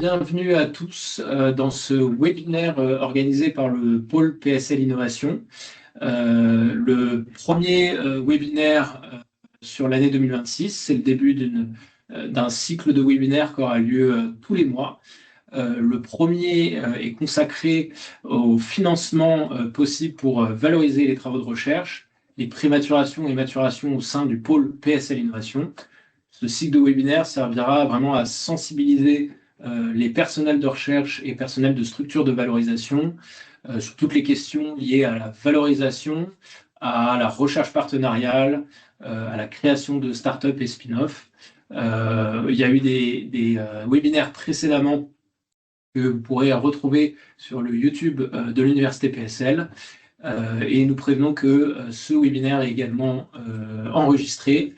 Bienvenue à tous dans ce webinaire organisé par le pôle PSL Innovation. Le premier webinaire sur l'année 2026, c'est le début d'un cycle de webinaires qui aura lieu tous les mois. Le premier est consacré au financement possible pour valoriser les travaux de recherche, les prématurations et maturations au sein du pôle PSL Innovation. Ce cycle de webinaire servira vraiment à sensibiliser les personnels de recherche et personnels de structures de valorisation sur toutes les questions liées à la valorisation, à la recherche partenariale, à la création de start-up et spin-off. Il y a eu des webinaires précédemment que vous pourrez retrouver sur le YouTube de l'Université PSL. Et nous prévenons que ce webinaire est également enregistré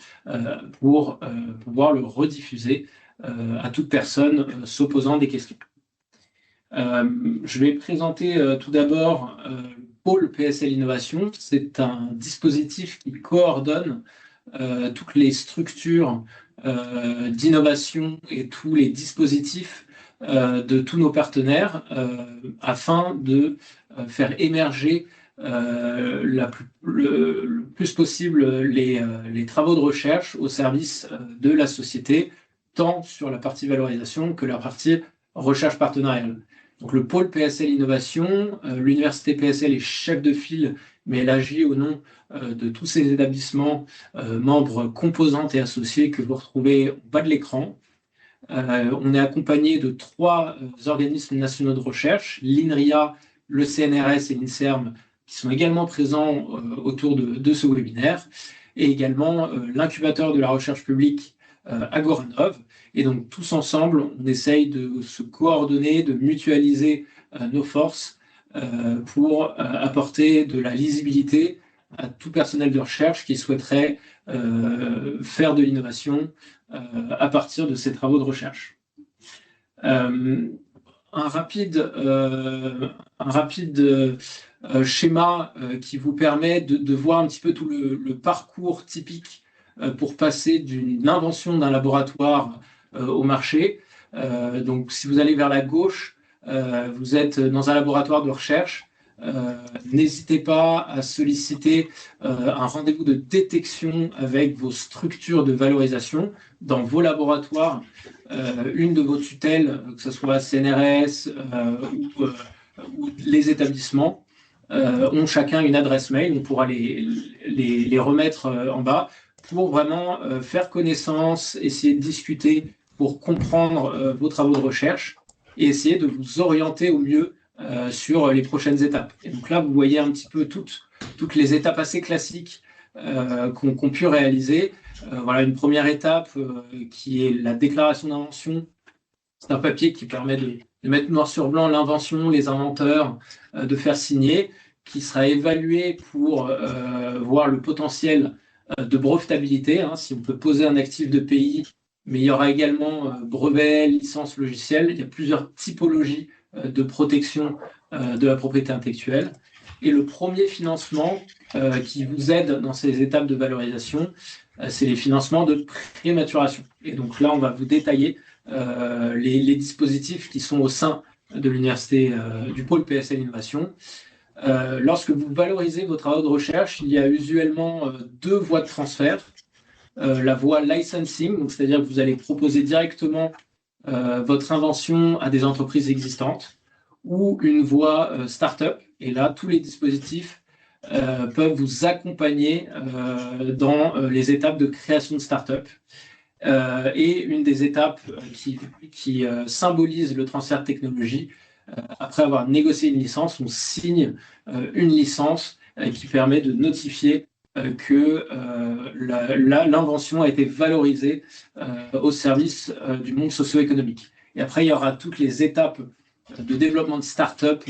pour pouvoir le rediffuser à toute personne s'opposant des questions. Je vais présenter tout d'abord le pôle PSL Innovation. C'est un dispositif qui coordonne toutes les structures d'innovation et tous les dispositifs de tous nos partenaires afin de faire émerger le plus possible les travaux de recherche au service de la société, tant sur la partie valorisation que la partie recherche partenariale. Donc le pôle PSL Innovation, l'université PSL est chef de file, mais elle agit au nom de tous ces établissements, membres composantes et associés que vous retrouvez au bas de l'écran. On est accompagné de 3 organismes nationaux de recherche, l'INRIA, le CNRS et l'INSERM, qui sont également présents autour de ce webinaire, et également l'incubateur de la recherche publique Agoranov. Et donc tous ensemble, on essaye de se coordonner, de mutualiser nos forces pour apporter de la lisibilité à tout personnel de recherche qui souhaiterait faire de l'innovation à partir de ces travaux de recherche. Un rapide schéma qui vous permet de voir un petit peu tout le parcours typique pour passer d'une invention d'un laboratoire au marché. Donc, si vous allez vers la gauche, vous êtes dans un laboratoire de recherche. N'hésitez pas à solliciter un rendez-vous de détection avec vos structures de valorisation dans vos laboratoires. Une de vos tutelles, que ce soit CNRS ou les établissements, ont chacun une adresse mail. On pourra les remettre en bas pour vraiment faire connaissance, essayer de discuter pour comprendre vos travaux de recherche et essayer de vous orienter au mieux sur les prochaines étapes. Et donc là, vous voyez un petit peu toutes les étapes assez classiques qu'on pu réaliser. Voilà une première étape qui est la déclaration d'invention. C'est un papier qui permet de mettre noir sur blanc l'invention, les inventeurs, de faire signer, qui sera évalué pour voir le potentiel de brevetabilité, si on peut poser un actif de pays, mais il y aura également brevets, licences logicielles. Il y a plusieurs typologies de protection de la propriété intellectuelle. Et le premier financement qui vous aide dans ces étapes de valorisation, c'est les financements de prématuration. Et donc là, on va vous détailler les dispositifs qui sont au sein de l'université du pôle PSL Innovation. Lorsque vous valorisez vos travaux de recherche, il y a usuellement 2 voies de transfert. La voie licensing, c'est-à-dire que vous allez proposer directement votre invention à des entreprises existantes, ou une voie start-up. Et là, tous les dispositifs peuvent vous accompagner dans les étapes de création de start-up. Et une des étapes qui symbolise le transfert de technologie, après avoir négocié une licence, on signe une licence qui permet de notifier que l'invention a été valorisée au service du monde socio-économique. Et après, il y aura toutes les étapes de développement de start-up,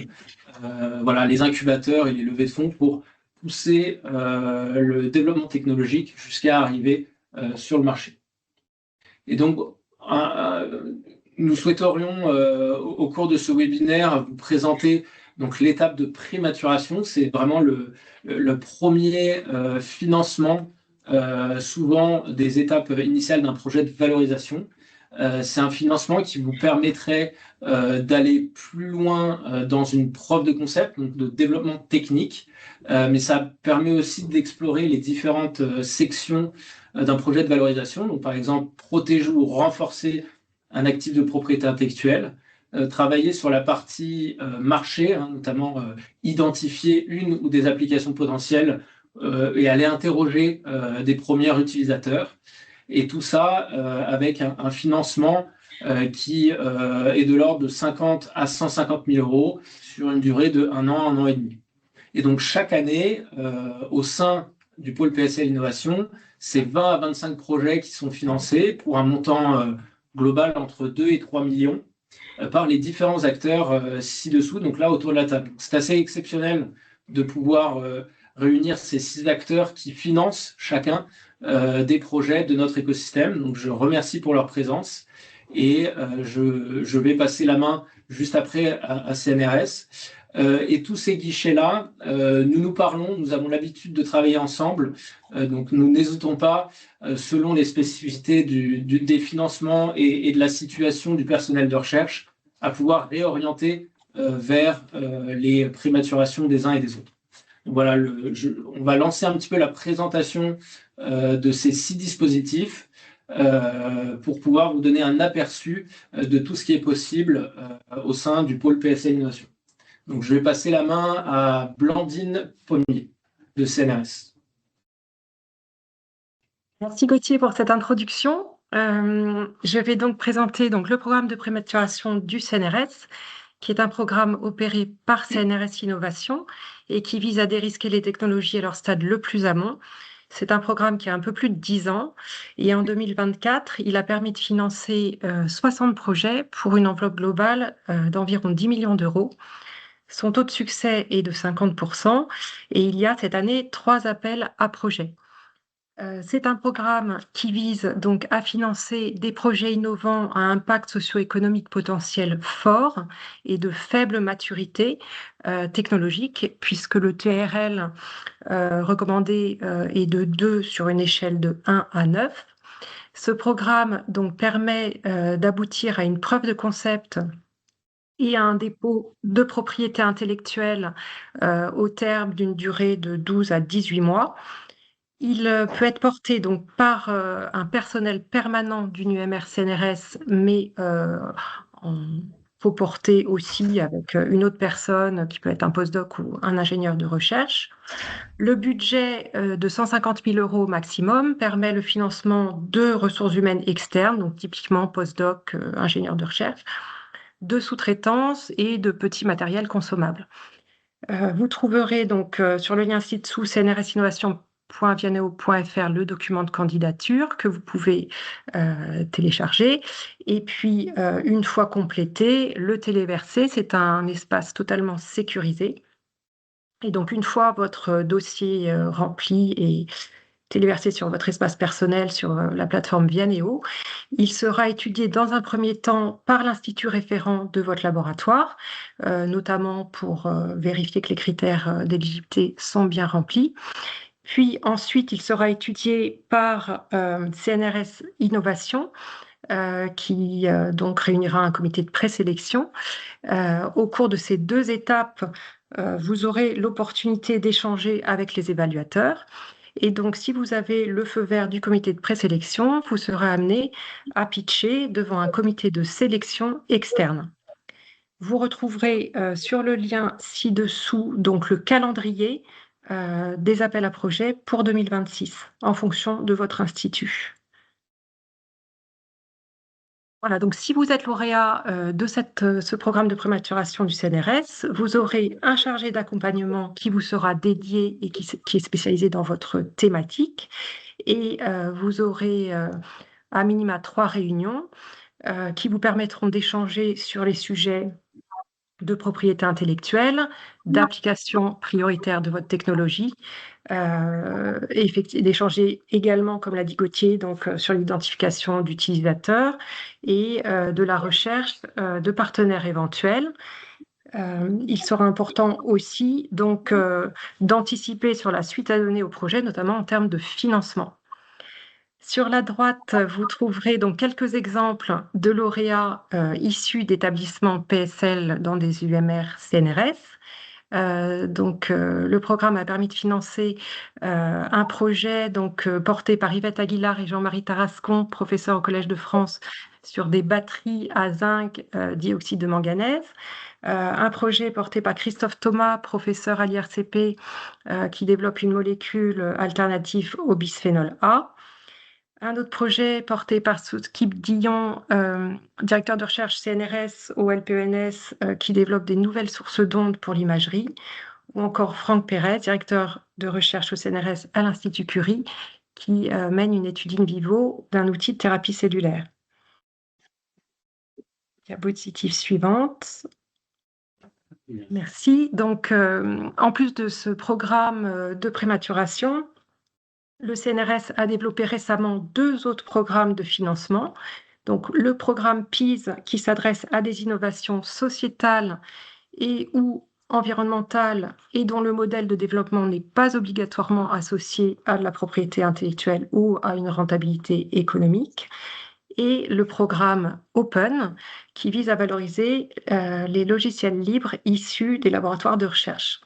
voilà, les incubateurs et les levées de fonds pour pousser le développement technologique jusqu'à arriver sur le marché. Et donc, nous souhaiterions, au cours de ce webinaire, vous présenter donc l'étape de prématuration. C'est vraiment le premier financement, souvent des étapes initiales d'un projet de valorisation. c'est un financement qui vous permettrait d'aller plus loin dans une preuve de concept, donc de développement technique, mais ça permet aussi d'explorer les différentes sections d'un projet de valorisation. Donc, par exemple, protéger ou renforcer un actif de propriété intellectuelle, travailler sur la partie marché, hein, notamment identifier une ou des applications potentielles et aller interroger des premiers utilisateurs. Et tout ça avec un financement qui est de l'ordre de 50 à 150 000 euros sur une durée de un an et demi. Et donc chaque année, au sein du pôle PSL Innovation, c'est 20 à 25 projets qui sont financés pour un montant global entre 2 et 3 millions par les différents acteurs ci-dessous, donc là autour de la table. C'est assez exceptionnel de pouvoir réunir ces 6 acteurs qui financent chacun des projets de notre écosystème. Donc je remercie pour leur présence et je vais passer la main juste après à CNRS. Et tous ces guichets-là, nous parlons, nous avons l'habitude de travailler ensemble, donc nous n'hésitons pas, selon les spécificités des financements et de la situation du personnel de recherche, à pouvoir réorienter vers les prématurations des uns et des autres. Donc voilà, on va lancer un petit peu la présentation de ces 6 dispositifs pour pouvoir vous donner un aperçu de tout ce qui est possible au sein du pôle PSL Innovation. Donc, je vais passer la main à Blandine Pommier de CNRS. Merci Gauthier pour cette introduction. Je vais donc présenter le programme de prématuration du CNRS, qui est un programme opéré par CNRS Innovation et qui vise à dérisquer les technologies à leur stade le plus amont. C'est un programme qui a un peu plus de 10 ans et en 2024, il a permis de financer 60 projets pour une enveloppe globale d'environ 10 millions d'euros. Son taux de succès est de 50% et il y a cette année 3 appels à projets. C'est un programme qui vise donc à financer des projets innovants à impact socio-économique potentiel fort et de faible maturité technologique, puisque le TRL recommandé est de 2 sur une échelle de 1 à 9. Ce programme donc permet d'aboutir à une preuve de concept et à un dépôt de propriété intellectuelle au terme d'une durée de 12 à 18 mois. Il peut être porté donc par un personnel permanent d'une UMR CNRS, mais faut porter aussi avec une autre personne qui peut être un postdoc ou un ingénieur de recherche. Le budget de 150 000 euros maximum permet le financement de ressources humaines externes, donc typiquement postdoc, ingénieur de recherche, de sous-traitance et de petits matériels consommables. Vous trouverez donc sur le lien ci-dessous cnrsinnovation.vianeo.fr le document de candidature que vous pouvez télécharger. Et puis, une fois complété, le téléversé, c'est un espace totalement sécurisé. Et donc, une fois votre dossier rempli et téléversé sur votre espace personnel sur la plateforme Vianeo, il sera étudié dans un premier temps par l'institut référent de votre laboratoire, notamment pour vérifier que les critères d'éligibilité sont bien remplis. Puis ensuite, il sera étudié par CNRS Innovation, qui donc réunira un comité de présélection. Au cours de ces 2 étapes, vous aurez l'opportunité d'échanger avec les évaluateurs. Et donc, si vous avez le feu vert du comité de présélection, vous serez amené à pitcher devant un comité de sélection externe. Vous retrouverez sur le lien ci-dessous donc le calendrier des appels à projets pour 2026 en fonction de votre institut. Voilà, donc si vous êtes lauréat de ce programme de prématuration du CNRS, vous aurez un chargé d'accompagnement qui vous sera dédié et qui est spécialisé dans votre thématique. Et vous aurez à minima 3 réunions qui vous permettront d'échanger sur les sujets de propriété intellectuelle, d'application prioritaire de votre technologie, et d'échanger également, comme l'a dit Gauthier, donc sur l'identification d'utilisateurs et de la recherche de partenaires éventuels. Il sera important aussi donc d'anticiper sur la suite à donner au projet, notamment en termes de financement. Sur la droite, vous trouverez donc quelques exemples de lauréats issus d'établissements PSL dans des UMR CNRS. Le programme a permis de financer un projet porté par Yvette Aguilar et Jean-Marie Tarascon, professeur au Collège de France, sur des batteries à zinc, dioxyde de manganèse. Un projet porté par Christophe Thomas, professeur à l'IRCP, qui développe une molécule alternative au bisphénol A. Un autre projet porté par Skip Dion, directeur de recherche CNRS au LPENS, qui développe des nouvelles sources d'ondes pour l'imagerie, ou encore Franck Perret, directeur de recherche au CNRS à l'Institut Curie, qui mène une étude in vivo d'un outil de thérapie cellulaire. Diapositive suivante. Merci. Donc, en plus de ce programme de prématuration, le CNRS a développé récemment 2 autres programmes de financement. Donc, le programme PEASE, qui s'adresse à des innovations sociétales et ou environnementales et dont le modèle de développement n'est pas obligatoirement associé à de la propriété intellectuelle ou à une rentabilité économique. Et le programme Open, qui vise à valoriser les logiciels libres issus des laboratoires de recherche.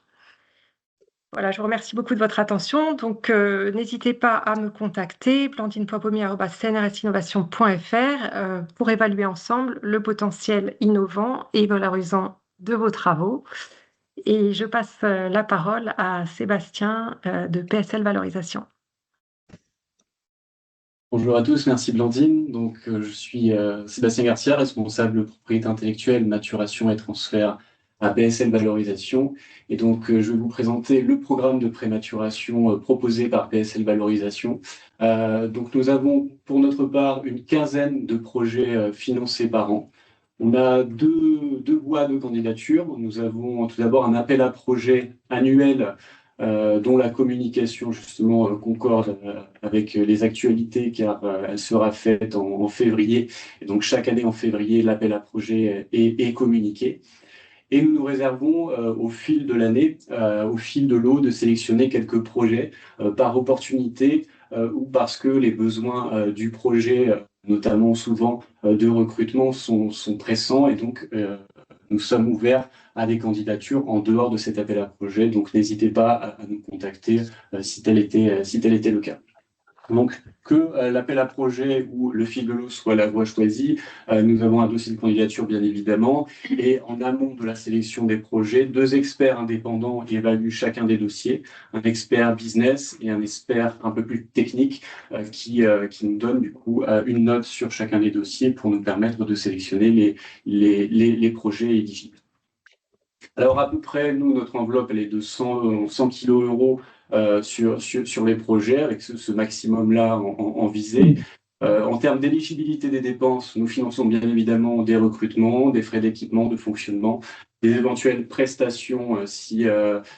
Voilà, je vous remercie beaucoup de votre attention. Donc, n'hésitez pas à me contacter, blandine.pommier@cnrsinnovation.fr, pour évaluer ensemble le potentiel innovant et valorisant de vos travaux. Et je passe la parole à Sébastien de PSL Valorisation. Bonjour à tous, merci Blandine. Donc, je suis Sébastien Garcia, responsable propriété intellectuelle, maturation et transfert à PSL Valorisation. Et donc, je vais vous présenter le programme de prématuration proposé par PSL Valorisation. Donc, nous avons pour notre part une quinzaine de projets financés par an. On a deux voies de candidature. Nous avons tout d'abord un appel à projet annuel dont la communication justement concorde avec les actualités car elle sera faite en février. Et donc chaque année en février, l'appel à projet est communiqué. Et nous nous réservons au fil de l'année, au fil de l'eau, de sélectionner quelques projets par opportunité ou parce que les besoins du projet, notamment souvent de recrutement, sont pressants. Et donc, nous sommes ouverts à des candidatures en dehors de cet appel à projet. Donc, n'hésitez pas à nous contacter si tel était le cas. Donc, que l'appel à projet ou le fil de l'eau soit la voie choisie, nous avons un dossier de candidature bien évidemment, et en amont de la sélection des projets, 2 experts indépendants évaluent chacun des dossiers, un expert business et un expert un peu plus technique qui nous donne du coup une note sur chacun des dossiers pour nous permettre de sélectionner les projets éligibles. Alors à peu près, nous, notre enveloppe, elle est de 100 kg sur les projets, avec ce maximum-là en visée. En termes d'éligibilité des dépenses, nous finançons bien évidemment des recrutements, des frais d'équipement, de fonctionnement, des éventuelles prestations si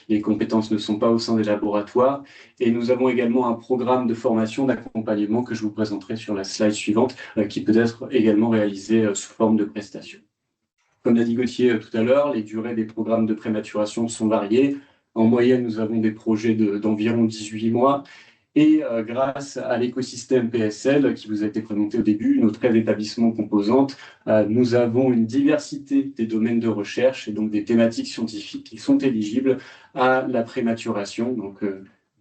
les compétences ne sont pas au sein des laboratoires. Et nous avons également un programme de formation, d'accompagnement que je vous présenterai sur la slide suivante, qui peut être également réalisé sous forme de prestation. Comme l'a dit Gauthier tout à l'heure, les durées des programmes de prématuration sont variées. En moyenne, nous avons des projets d'environ 18 mois. Et grâce à l'écosystème PSL qui vous a été présenté au début, nos 13 établissements composantes, nous avons une diversité des domaines de recherche et donc des thématiques scientifiques qui sont éligibles à la prématuration. Donc, nous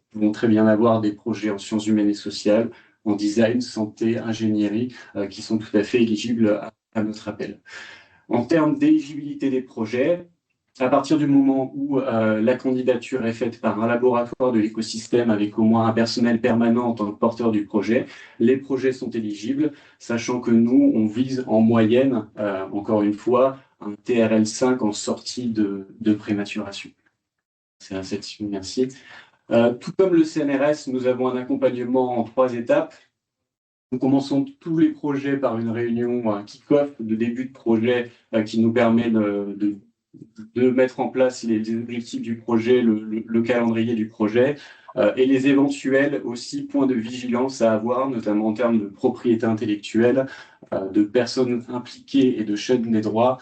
pouvons très bien avoir des projets en sciences humaines et sociales, en design, santé, ingénierie, qui sont tout à fait éligibles à notre appel. En termes d'éligibilité des projets, à partir du moment où la candidature est faite par un laboratoire de l'écosystème avec au moins un personnel permanent en tant que porteur du projet, les projets sont éligibles, sachant que nous, on vise en moyenne, encore une fois, un TRL 5 en sortie de prématuration. C'est un set, merci. Tout comme le CNRS, nous avons un accompagnement en 3 étapes. Nous commençons tous les projets par une réunion kick-off de début de projet qui nous permet de mettre en place les objectifs du projet, le calendrier du projet et les éventuels aussi points de vigilance à avoir, notamment en termes de propriété intellectuelle, de personnes impliquées et de chaîne des droits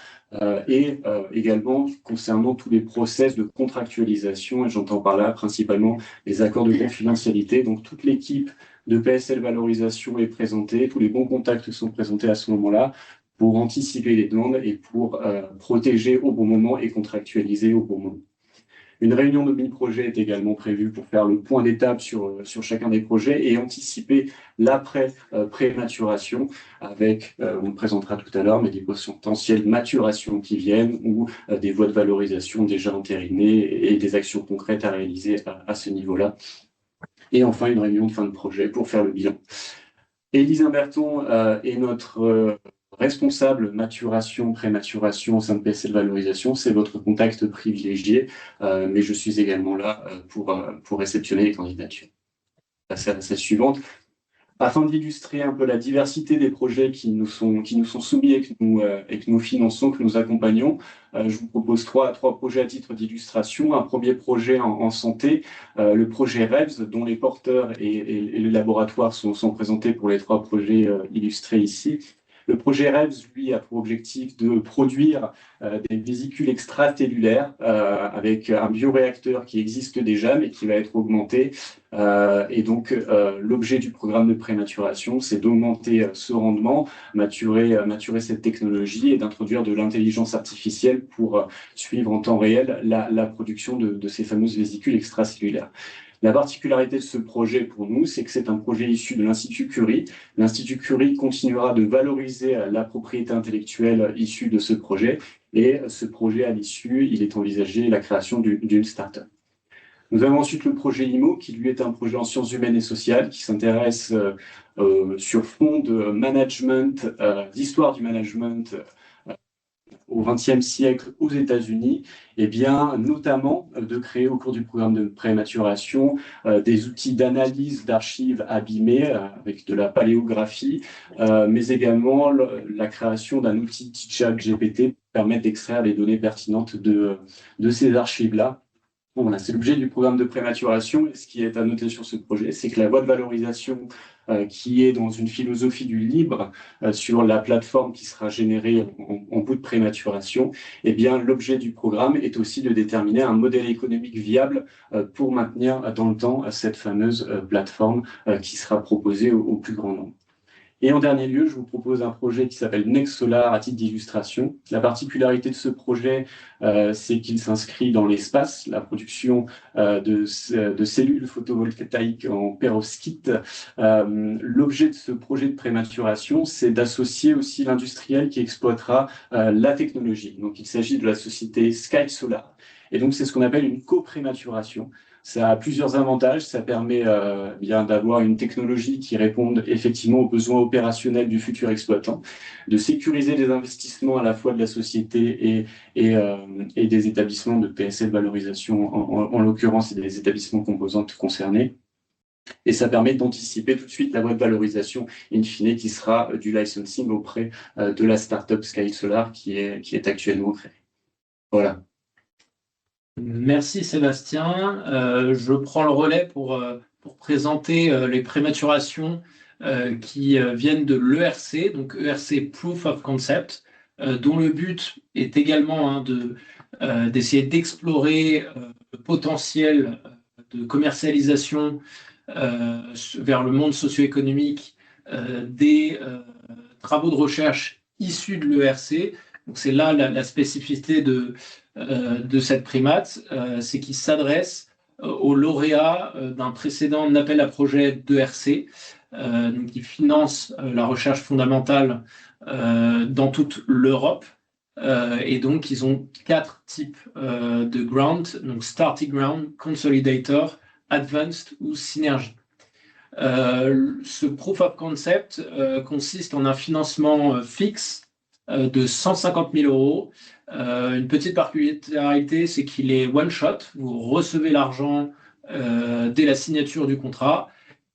et également concernant tous les process de contractualisation, et j'entends par là principalement les accords de confidentialité. Donc toute l'équipe de PSL valorisation est présenté, tous les bons contacts sont présentés à ce moment-là pour anticiper les demandes et pour protéger au bon moment et contractualiser au bon moment. Une réunion de mini-projet est également prévue pour faire le point d'étape sur chacun des projets et anticiper l'après-prématuration avec, on le présentera tout à l'heure, mais des potentielles maturations qui viennent ou des voies de valorisation déjà entérinées et des actions concrètes à réaliser à ce niveau-là. Et enfin, une réunion de fin de projet pour faire le bilan. Élise Imberton est notre responsable maturation, prématuration au sein de PSL Valorisation. C'est votre contact privilégié, mais je suis également là pour réceptionner les candidatures. Passer à la slide suivante. Afin d'illustrer un peu la diversité des projets qui nous sont soumis et que nous finançons, que nous accompagnons, je vous propose trois projets à titre d'illustration. Un premier projet en santé, le projet REVS, dont les porteurs et les laboratoires sont présentés pour les 3 projets illustrés ici. Le projet REVS, lui, a pour objectif de produire des vésicules extracellulaires avec un bioréacteur qui existe déjà, mais qui va être augmenté. Et donc, l'objet du programme de prématuration, c'est d'augmenter ce rendement, maturer cette technologie et d'introduire de l'intelligence artificielle pour suivre en temps réel la production de ces fameuses vésicules extracellulaires. La particularité de ce projet pour nous, c'est que c'est un projet issu de l'Institut Curie. L'Institut Curie continuera de valoriser la propriété intellectuelle issue de ce projet. Et ce projet, à l'issue, il est envisagé la création d'une start-up. Nous avons ensuite le projet IMO, qui lui est un projet en sciences humaines et sociales, qui s'intéresse sur fond de management, d'histoire du management au XXe siècle aux États-Unis, et bien notamment de créer au cours du programme de prématuration des outils d'analyse d'archives abîmées avec de la paléographie, mais également la création d'un outil ChatGPT pour permettre d'extraire les données pertinentes de ces archives-là. Bon, voilà, c'est l'objet du programme de prématuration. Et ce qui est à noter sur ce projet, c'est que la voie de valorisation qui est dans une philosophie du libre sur la plateforme qui sera générée en bout de prématuration, eh bien, l'objet du programme est aussi de déterminer un modèle économique viable pour maintenir dans le temps cette fameuse plateforme qui sera proposée au plus grand nombre. Et en dernier lieu, je vous propose un projet qui s'appelle Next Solar à titre d'illustration. La particularité de ce projet, c'est qu'il s'inscrit dans l'espace, la production de cellules photovoltaïques en perovskite. L'objet de ce projet de prématuration, c'est d'associer aussi l'industriel qui exploitera la technologie. Donc, il s'agit de la société Sky Solar. Et donc, c'est ce qu'on appelle une coprématuration. Ça a plusieurs avantages. Ça permet bien d'avoir une technologie qui réponde effectivement aux besoins opérationnels du futur exploitant, de sécuriser les investissements à la fois de la société et des établissements de PSL valorisation, en l'occurrence, et des établissements composantes concernés. Et ça permet d'anticiper tout de suite la voie de valorisation in fine qui sera du licensing auprès de la startup Sky Solar qui est actuellement créée. Voilà. Merci Sébastien. Je prends le relais pour présenter les prématurations qui viennent de l'ERC, donc ERC Proof of Concept, dont le but est également d'essayer d'explorer le potentiel de commercialisation vers le monde socio-économique des travaux de recherche issus de l'ERC. Donc c'est là la spécificité de cette primate, c'est qu'il s'adresse aux lauréats d'un précédent appel à projet d'ERC, donc qui finance la recherche fondamentale dans toute l'Europe. Et donc, ils ont 4 types de grants, donc Starting Ground, Consolidator, Advanced ou Synergie. Ce Proof of Concept consiste en un financement fixe de 150 000 €. Une petite particularité, c'est qu'il est one-shot. Vous recevez l'argent dès la signature du contrat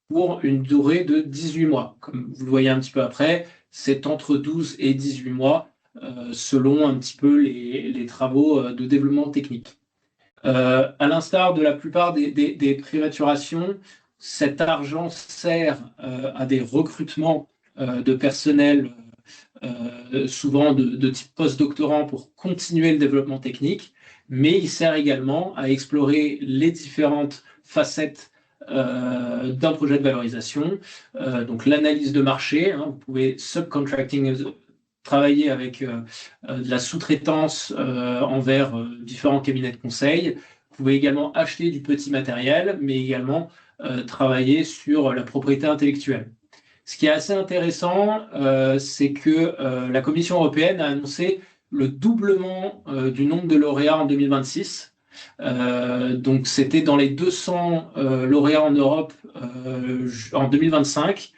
pour une durée de 18 mois. Comme vous le voyez un petit peu après, c'est entre 12 et 18 mois selon un petit peu les travaux de développement technique. À l'instar de la plupart des prématurations, cet argent sert à des recrutements de personnel souvent de type post-doctorant pour continuer le développement technique, mais il sert également à explorer les différentes facettes d'un projet de valorisation. Donc l'analyse de marché, hein, vous pouvez subcontracting, travailler avec de la sous-traitance envers différents cabinets de conseil. Vous pouvez également acheter du petit matériel, mais également travailler sur la propriété intellectuelle. Ce qui est assez intéressant, c'est que la Commission européenne a annoncé le doublement du nombre de lauréats en 2026. Donc c'était dans les 200 lauréats en Europe en 2025,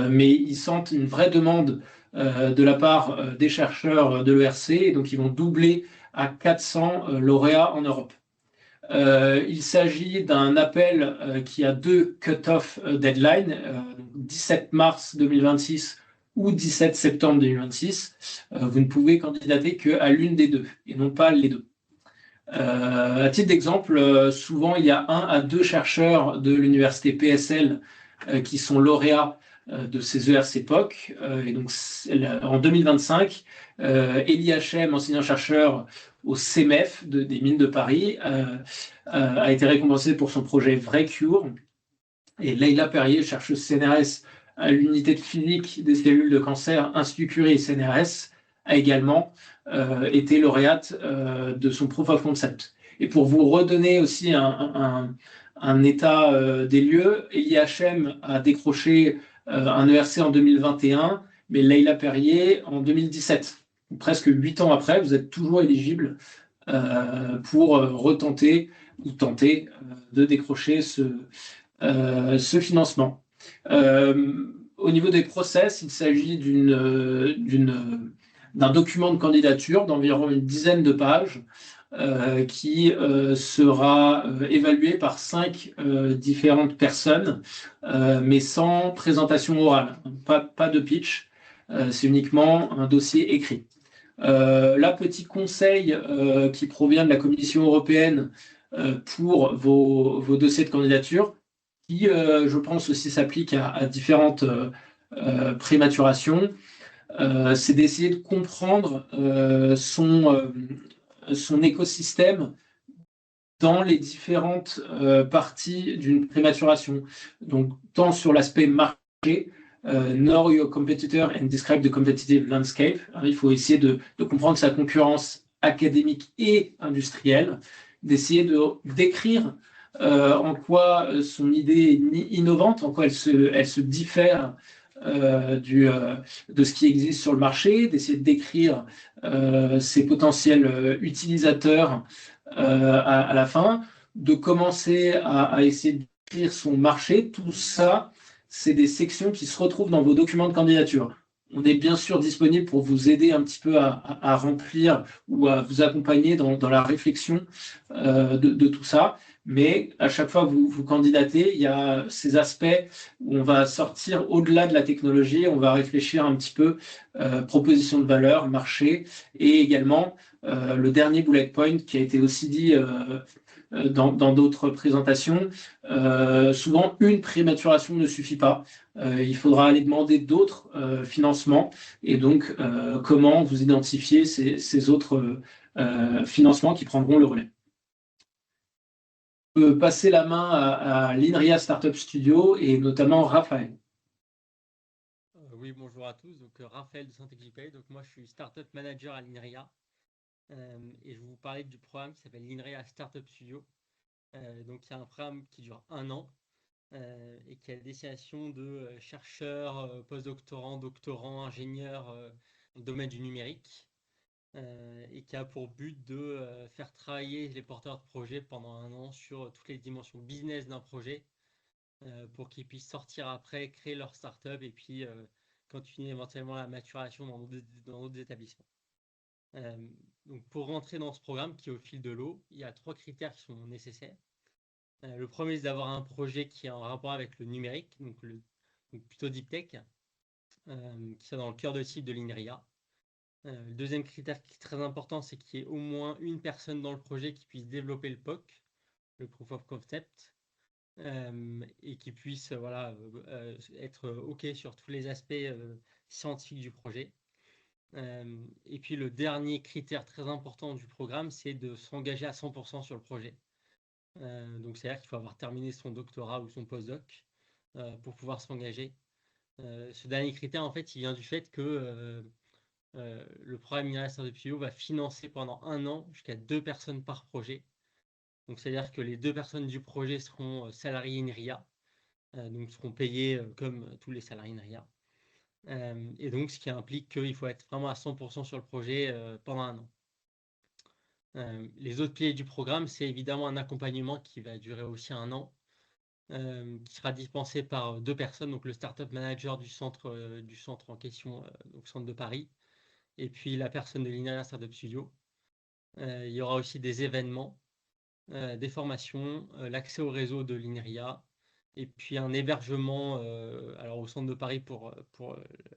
mais ils sentent une vraie demande de la part des chercheurs de l'ERC, et donc ils vont doubler à 400 lauréats en Europe. Il s'agit d'un appel qui a deux cut-off deadlines, 17 mars 2026 ou 17 septembre 2026. Vous ne pouvez candidater qu'à l'une des deux et non pas les deux. À titre d'exemple, souvent il y a 1 à 2 chercheurs de l'université PSL qui sont lauréats de ces ERC POC. Et donc en 2025, Elie Hachem, enseignant-chercheur au CEMEF des mines de Paris, a été récompensé pour son projet VRAICure. Et Leïla Perrier, chercheuse CNRS à l'unité de physique des cellules de cancer, Institut Curie et CNRS, a également été lauréate de son proof of concept. Et pour vous redonner aussi un état des lieux, Elie Hachem a décroché un ERC en 2021, mais Leïla Perrier en 2017. Presque 8 ans après, vous êtes toujours éligible pour retenter ou tenter de décrocher ce financement. Au niveau des process, il s'agit d'un document de candidature d'environ une dizaine de pages qui sera évalué par 5 différentes personnes, mais sans présentation orale, pas de pitch, c'est uniquement un dossier écrit. Là, petit conseil qui provient de la Commission européenne pour vos dossiers de candidature, qui, je pense, aussi s'applique à différentes prématurations, c'est d'essayer de comprendre son écosystème dans les différentes parties d'une prématuration. Donc, tant sur l'aspect marché, know your competitor and describe the competitive landscape. Il faut essayer de comprendre sa concurrence académique et industrielle, d'essayer de décrire en quoi son idée est innovante, en quoi elle se diffère de ce qui existe sur le marché, d'essayer de décrire ses potentiels utilisateurs à la fin, de commencer à essayer de décrire son marché. Tout ça, c'est des sections qui se retrouvent dans vos documents de candidature. On est bien sûr disponible pour vous aider un petit peu à remplir ou à vous accompagner dans la réflexion de tout ça. Mais à chaque fois que vous candidatez, il y a ces aspects où on va sortir au-delà de la technologie, on va réfléchir un petit peu proposition de valeur, marché, et également le dernier bullet point qui a été aussi dit dans d'autres présentations, souvent une prématuration ne suffit pas. Il faudra aller demander d'autres financements, et donc comment vous identifiez ces autres financements qui prendront le relais. Je peux passer la main à l'INRIA Startup Studio et notamment Raphaël. Oui, bonjour à tous. Donc, Raphaël de Saint-Exupéry. Donc, moi, je suis Startup Manager à l'INRIA. Et je vais vous parler du programme qui s'appelle l'INRIA Startup Studio. Donc, c'est un programme qui dure 1 an et qui a la destination de chercheurs, postdoctorants, doctorants, ingénieurs dans le domaine du numérique. Et qui a pour but de faire travailler les porteurs de projets pendant 1 an sur toutes les dimensions business d'un projet pour qu'ils puissent sortir après, créer leur startup et puis continuer éventuellement la maturation dans d'autres établissements. Donc pour rentrer dans ce programme qui est au fil de l'eau, il y a 3 critères qui sont nécessaires. Le premier, c'est d'avoir un projet qui est en rapport avec le numérique, donc plutôt deep tech, qui soit dans le cœur de cible de l'INRIA. Le deuxième critère qui est très important, c'est qu'il y ait au moins une personne dans le projet qui puisse développer le POC, le Proof of Concept, et qui puisse être OK sur tous les aspects scientifiques du projet. Et puis le dernier critère très important du programme, c'est de s'engager à 100% sur le projet. Donc, c'est-à-dire qu'il faut avoir terminé son doctorat ou son postdoc pour pouvoir s'engager. Ce dernier critère, en fait, il vient du fait que le programme INRIA Startup Studio va financer pendant 1 an jusqu'à 2 personnes par projet. Donc, c'est-à-dire que les 2 personnes du projet seront salariés INRIA, donc seront payées comme tous les salariés INRIA. Et donc, ce qui implique qu'il faut être vraiment à 100% sur le projet pendant 1 an. Les autres piliers du programme, c'est évidemment un accompagnement qui va durer aussi 1 an, qui sera dispensé par 2 personnes, donc le Startup Manager du centre en question, donc centre de Paris, et puis la personne de l'INRIA Startup Studio. Il y aura aussi des événements, des formations, l'accès au réseau de l'INRIA, et puis un hébergement alors au centre de Paris pour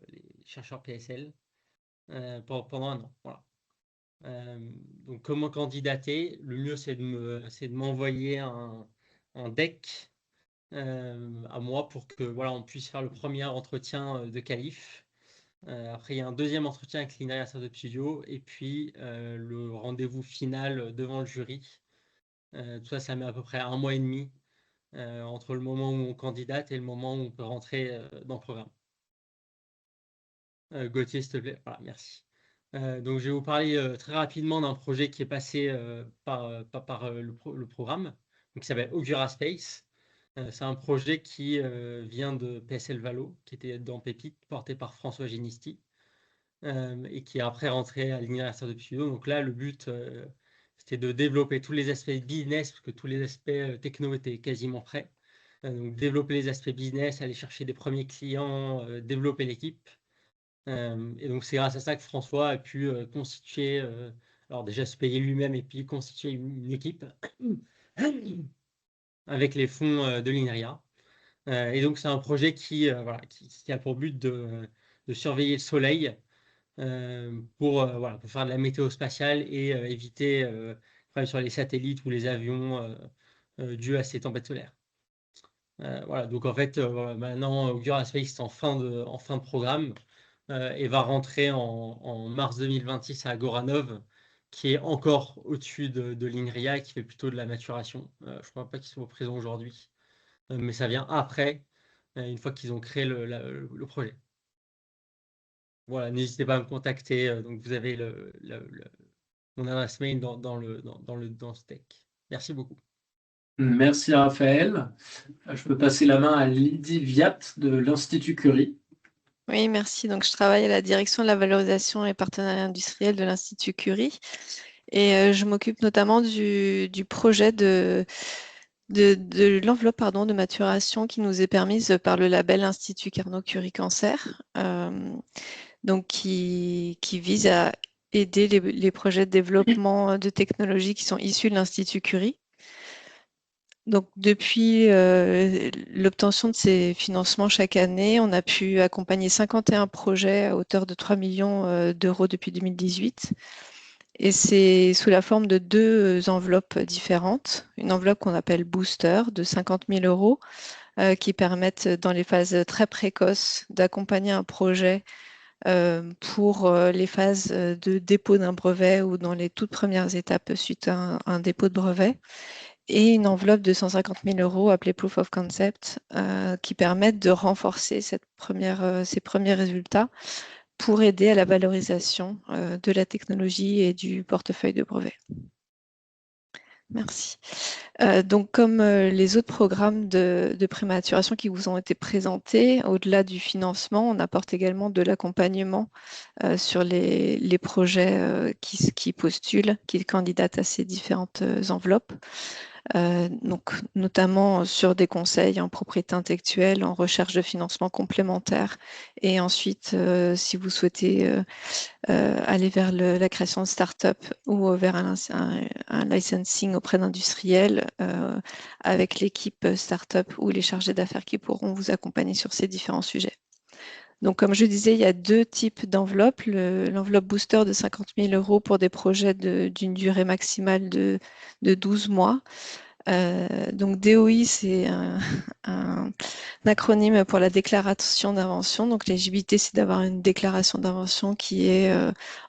les chercheurs PSL pendant 1 an. Voilà. Donc, comment candidater? Le mieux, c'est de m'envoyer un deck à moi pour que voilà, on puisse faire le premier entretien de qualif. Après, il y a un deuxième entretien avec l'INRIA Startup Studio et puis le rendez-vous final devant le jury. Tout ça, ça met à peu près 1 mois et demi entre le moment où on candidate et le moment où on peut rentrer dans le programme. Gauthier, s'il te plaît. Voilà, merci. Donc, je vais vous parler très rapidement d'un projet qui est passé par le programme, qui s'appelle Augura Space. C'est un projet qui vient de PSL Valo, qui était dans Pépite, porté par François Genisti, et qui est après rentré à l'INRIA Startup Studio. Donc là, le but, c'était de développer tous les aspects business, parce que tous les aspects techno étaient quasiment prêts. Donc, développer les aspects business, aller chercher des premiers clients, développer l'équipe. Et donc, c'est grâce à ça que François a pu constituer, alors déjà se payer lui-même et puis constituer une équipe avec les fonds de l'INRIA. Et donc, c'est un projet qui a pour but de surveiller le soleil pour faire de la météo spatiale et éviter problème sur les satellites ou les avions dus à ces tempêtes solaires. Voilà, donc en fait, maintenant, Augura Space est en fin de programme et va rentrer en mars 2026 à Goranov, qui est encore au-dessus de l'INRIA et qui fait plutôt de la maturation. Je ne crois pas qu'ils soient présents aujourd'hui, mais ça vient après, une fois qu'ils ont créé le projet. Voilà, n'hésitez pas à me contacter. Donc vous avez mon adresse mail dans ce deck. Merci beaucoup. Merci Raphaël. Je peux passer la main à Lydie Viat de l'Institut Curie. Oui, merci. Donc, je travaille à la direction de la valorisation et partenariat industriel de l'Institut Curie. Et je m'occupe notamment du projet de l'enveloppe de maturation qui nous est permise par le label Institut Carnot Curie Cancer, donc qui vise à aider les projets de développement de technologies qui sont issus de l'Institut Curie. Donc, depuis l'obtention de ces financements chaque année, on a pu accompagner 51 projets à hauteur de 3 millions d'euros depuis 2018. Et c'est sous la forme de 2 enveloppes différentes. Une enveloppe qu'on appelle Booster de 50 000 euros qui permettent dans les phases très précoces d'accompagner un projet pour les phases de dépôt d'un brevet ou dans les toutes premières étapes suite à un dépôt de brevet. Et une enveloppe de 150 000 euros appelée Proof of Concept qui permettent de renforcer ces premiers résultats pour aider à la valorisation de la technologie et du portefeuille de brevets. Merci. Donc, comme les autres programmes de prématuration qui vous ont été présentés, au-delà du financement, on apporte également de l'accompagnement sur les projets qui postulent, qui candidatent à ces différentes enveloppes. Donc, notamment sur des conseils en propriété intellectuelle, en recherche de financement complémentaire. Et ensuite, si vous souhaitez aller vers la création de start-up ou vers un licensing auprès d'industriels avec l'équipe start-up ou les chargés d'affaires qui pourront vous accompagner sur ces différents sujets. Donc, comme je disais, il y a 2 types d'enveloppes. L'enveloppe booster de 50 000 euros pour des projets d'une durée maximale de 12 mois Donc DOI, c'est un acronyme pour la déclaration d'invention. Donc l'éligibilité, c'est d'avoir une déclaration d'invention qui est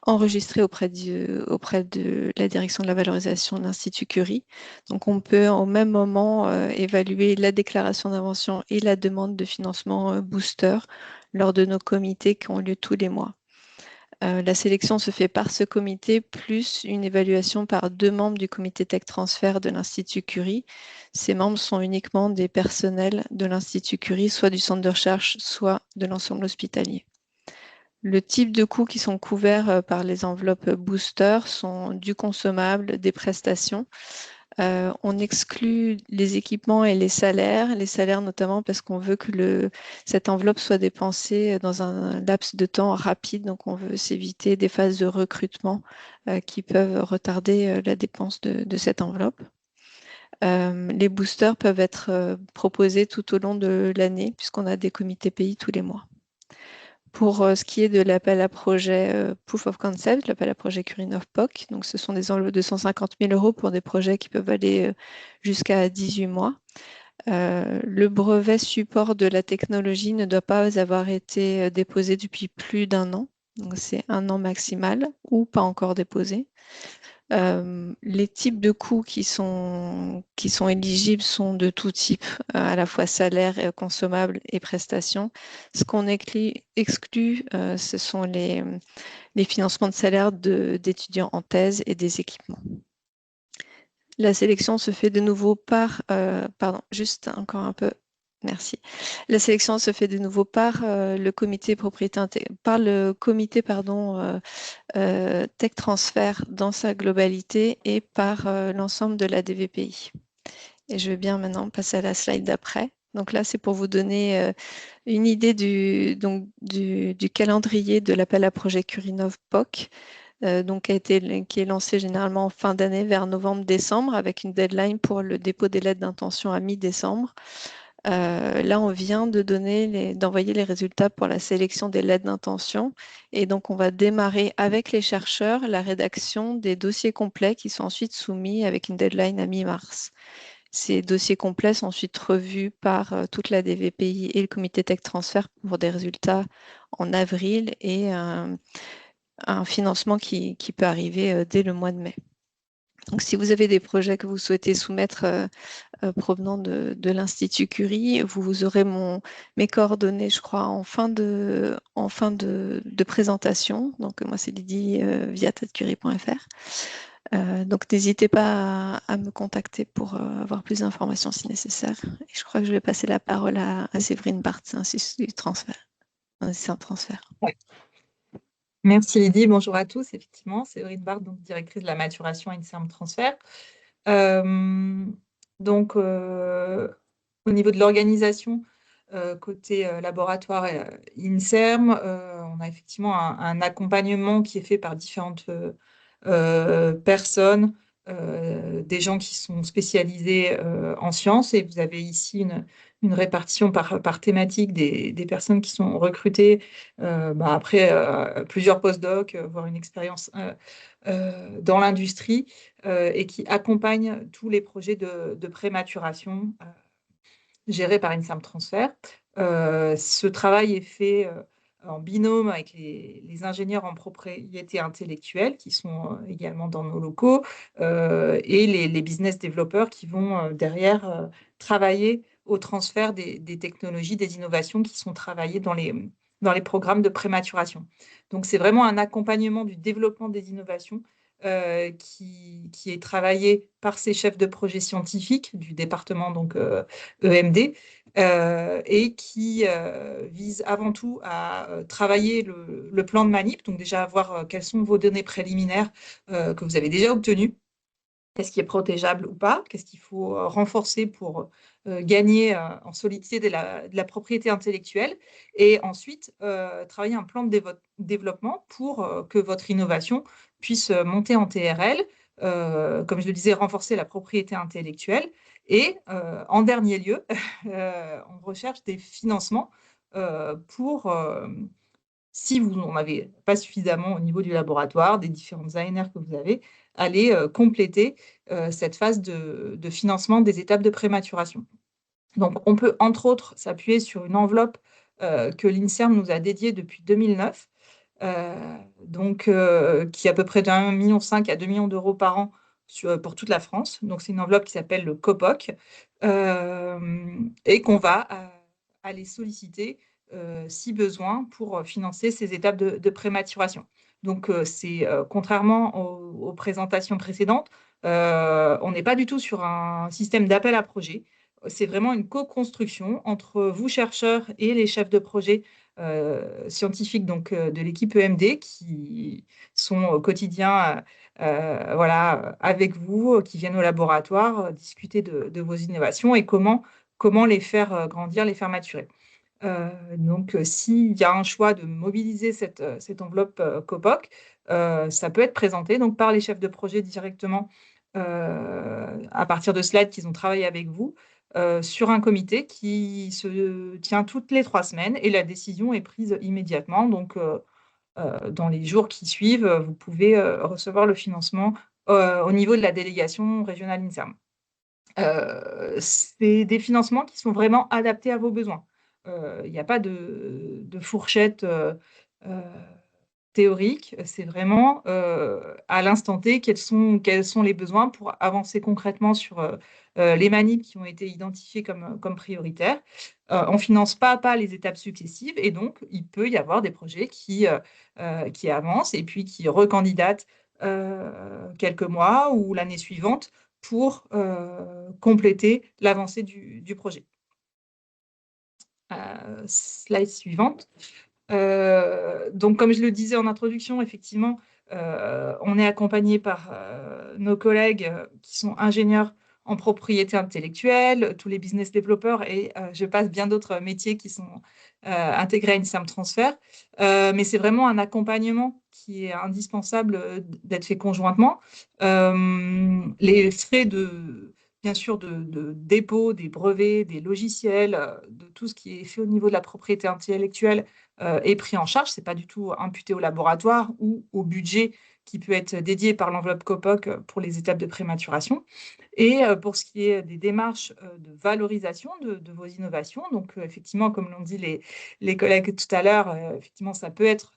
enregistrée auprès de la direction de la valorisation de l'Institut Curie. Donc on peut au même moment évaluer la déclaration d'invention et la demande de financement booster lors de nos comités qui ont lieu tous les mois. La sélection se fait par ce comité, plus une évaluation par 2 membres du comité Tech Transfert de l'Institut Curie. Ces membres sont uniquement des personnels de l'Institut Curie, soit du centre de recherche, soit de l'ensemble hospitalier. Le type de coûts qui sont couverts par les enveloppes booster sont du consommable, des prestations. On exclut les équipements et les salaires notamment parce qu'on veut que cette enveloppe soit dépensée dans un laps de temps rapide, donc on veut s'éviter des phases de recrutement qui peuvent retarder la dépense de cette enveloppe. Les boosters peuvent être proposés tout au long de l'année puisqu'on a des comités pays tous les mois. Pour ce qui est de l'appel à projet Proof of Concept, l'appel à projet Curinov POC, donc ce sont des enveloppes de 150 000 € pour des projets qui peuvent aller jusqu'à 18 mois. Le brevet support de la technologie ne doit pas avoir été déposé depuis plus d'1 an, donc c'est 1 an maximal, ou pas encore déposé. Les types de coûts qui sont éligibles sont de tout type, à la fois salaire, consommables et prestations. Ce qu'on exclut, ce sont les financements de salaire d'étudiants en thèse et des équipements. La sélection se fait de nouveau par, juste encore un peu. Merci. La sélection se fait de nouveau par le comité Tech Transfert dans sa globalité et par l'ensemble de la DVPI. Et je vais bien maintenant passer à la slide d'après. Donc là, c'est pour vous donner une idée du calendrier de l'appel à projet Curinov POC, qui est lancé généralement en fin d'année vers novembre-décembre avec une deadline pour le dépôt des lettres d'intention à mi-décembre. Là, on vient d'envoyer les résultats pour la sélection des lettres d'intention. Et donc, on va démarrer avec les chercheurs la rédaction des dossiers complets qui sont ensuite soumis avec une deadline à mi-mars. Ces dossiers complets sont ensuite revus par toute la DVPI et le comité Tech Transfert pour des résultats en avril et un financement qui peut arriver dès le mois de mai. Donc, si vous avez des projets que vous souhaitez soumettre provenant de l'Institut Curie, vous aurez mes coordonnées, je crois, en fin de présentation. Donc, moi, c'est Lydie via tedcurie.fr. Donc, n'hésitez pas à me contacter pour avoir plus d'informations si nécessaire. Et je crois que je vais passer la parole à Séverine Barthes, un transfert. C'est un transfert. Ouais. Merci Lydie, bonjour à tous. Effectivement, Séverine Barthes, donc directrice de la maturation à INSERM Transfert. Au niveau de l'organisation, côté laboratoire INSERM, on a effectivement un accompagnement qui est fait par différentes personnes, des gens qui sont spécialisés en sciences, et vous avez ici une répartition par thématique des personnes qui sont recrutées après plusieurs post-docs, voire une expérience dans l'industrie, et qui accompagnent tous les projets de prématuration gérés par INSERM Transfert. Ce travail est fait en binôme avec les ingénieurs en propriété intellectuelle qui sont également dans nos locaux, et les business développeurs qui vont derrière travailler au transfert des technologies, des innovations qui sont travaillées dans les programmes de prématuration. Donc, c'est vraiment un accompagnement du développement des innovations qui est travaillé par ces chefs de projet scientifiques du département EMD, et qui vise avant tout à travailler le plan de manip, donc déjà voir quelles sont vos données préliminaires que vous avez déjà obtenues, qu'est-ce qui est protégeable ou pas, qu'est-ce qu'il faut renforcer pour gagner en solidité de la propriété intellectuelle, et ensuite travailler un plan de développement pour que votre innovation puisse monter en TRL, comme je le disais, renforcer la propriété intellectuelle, et en dernier lieu, on recherche des financements pour si vous n'en avez pas suffisamment au niveau du laboratoire, des différentes ANR que vous avez, allez compléter cette phase de financement des étapes de prématuration. Donc, on peut, entre autres, s'appuyer sur une enveloppe que l'INSERM nous a dédiée depuis 2009, qui est à peu près de 1,5 million à 2 millions d'euros par an pour toute la France. Donc, c'est une enveloppe qui s'appelle le COPOC et qu'on va aller solliciter si besoin pour financer ces étapes de prématuration. Donc, contrairement aux présentations précédentes, on n'est pas du tout sur un système d'appel à projet. C'est vraiment une co-construction entre vous, chercheurs, et les chefs de projet scientifiques de l'équipe EMD qui sont au quotidien avec vous, qui viennent au laboratoire discuter de vos innovations et comment les faire grandir, les faire maturer. S'il y a un choix de mobiliser cette enveloppe COPOC, ça peut être présenté par les chefs de projet directement à partir de slides qu'ils ont travaillé avec vous sur un comité qui se tient toutes les 3 semaines et la décision est prise immédiatement. Donc, dans les jours qui suivent, vous pouvez recevoir le financement au niveau de la délégation régionale INSERM. C'est des financements qui sont vraiment adaptés à vos besoins. Il n'y a pas de fourchette théorique, c'est vraiment à l'instant T quels sont les besoins pour avancer concrètement sur les manips qui ont été identifiées comme prioritaires. On ne finance pas à pas les étapes successives et donc il peut y avoir des projets qui avancent et puis qui recandidatent quelques mois ou l'année suivante pour compléter l'avancée du projet. Slide suivante. Donc, comme je le disais en introduction, effectivement, on est accompagné par nos collègues qui sont ingénieurs en propriété intellectuelle, tous les business développeurs et je passe bien d'autres métiers qui sont intégrés à INSERM Transfer. Mais c'est vraiment un accompagnement qui est indispensable d'être fait conjointement. Les frais bien sûr, de dépôt des brevets, des logiciels, de tout ce qui est fait au niveau de la propriété intellectuelle est pris en charge. Ce n'est pas du tout imputé au laboratoire ou au budget qui peut être dédié par l'enveloppe COPOC pour les étapes de prématuration. Et pour ce qui est des démarches de valorisation de vos innovations, donc effectivement, comme l'ont dit les collègues tout à l'heure, effectivement, ça peut être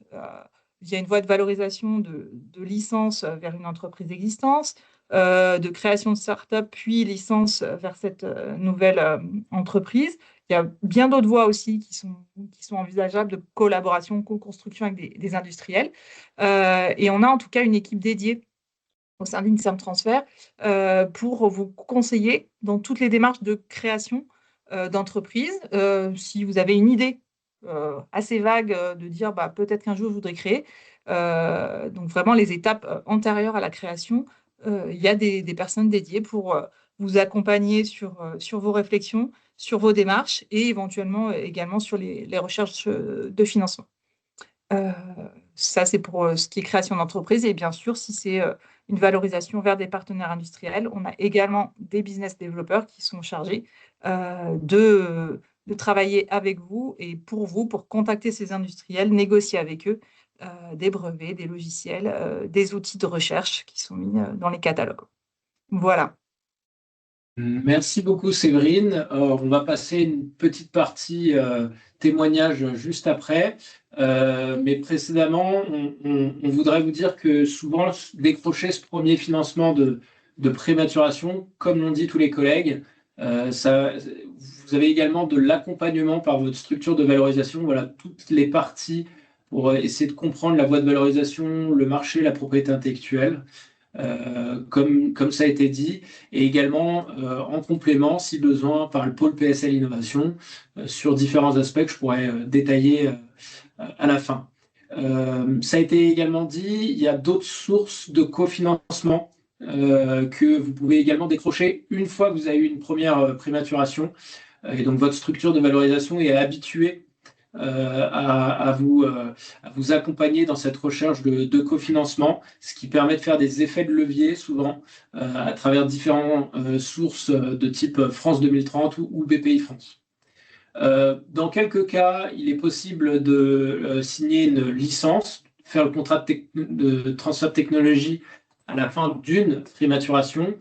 via une voie de valorisation de licence vers une entreprise existante, de création de start-up, puis licence vers cette nouvelle entreprise. Il y a bien d'autres voies aussi qui sont envisageables de collaboration, co-construction avec des industriels. Et on a en tout cas une équipe dédiée au sein d'INSERM Transfer pour vous conseiller dans toutes les démarches de création d'entreprise. Si vous avez une idée assez vague de dire peut-être qu'un jour je voudrais créer, donc vraiment les étapes antérieures à la création, il y a des personnes dédiées pour vous accompagner sur vos réflexions, sur vos démarches et éventuellement également sur les recherches de financement. Ça, c'est pour ce qui est création d'entreprise. Et bien sûr, si c'est une valorisation vers des partenaires industriels, on a également des business développeurs qui sont chargés de travailler avec vous et pour contacter ces industriels, négocier avec eux des brevets, des logiciels, des outils de recherche qui sont mis dans les catalogues. Voilà. Merci beaucoup, Séverine. On va passer une petite partie témoignage juste après. Mais précédemment, on voudrait vous dire que souvent, décrocher ce premier financement de prématuration, comme l'ont dit tous les collègues, vous avez également de l'accompagnement par votre structure de valorisation. Voilà, toutes les parties pour essayer de comprendre la voie de valorisation, le marché, la propriété intellectuelle. Comme ça a été dit, et également en complément, si besoin, par le pôle PSL Innovation, sur différents aspects que je pourrais détailler à la fin. Ça a été également dit, il y a d'autres sources de cofinancement que vous pouvez également décrocher une fois que vous avez eu une première prématuration. Et donc, votre structure de valorisation est habituée à vous accompagner dans cette recherche de cofinancement, ce qui permet de faire des effets de levier souvent à travers différentes sources de type France 2030 ou BPI France. Dans quelques cas, il est possible de signer une licence, faire le contrat de transfert de technologie à la fin d'une prématuration.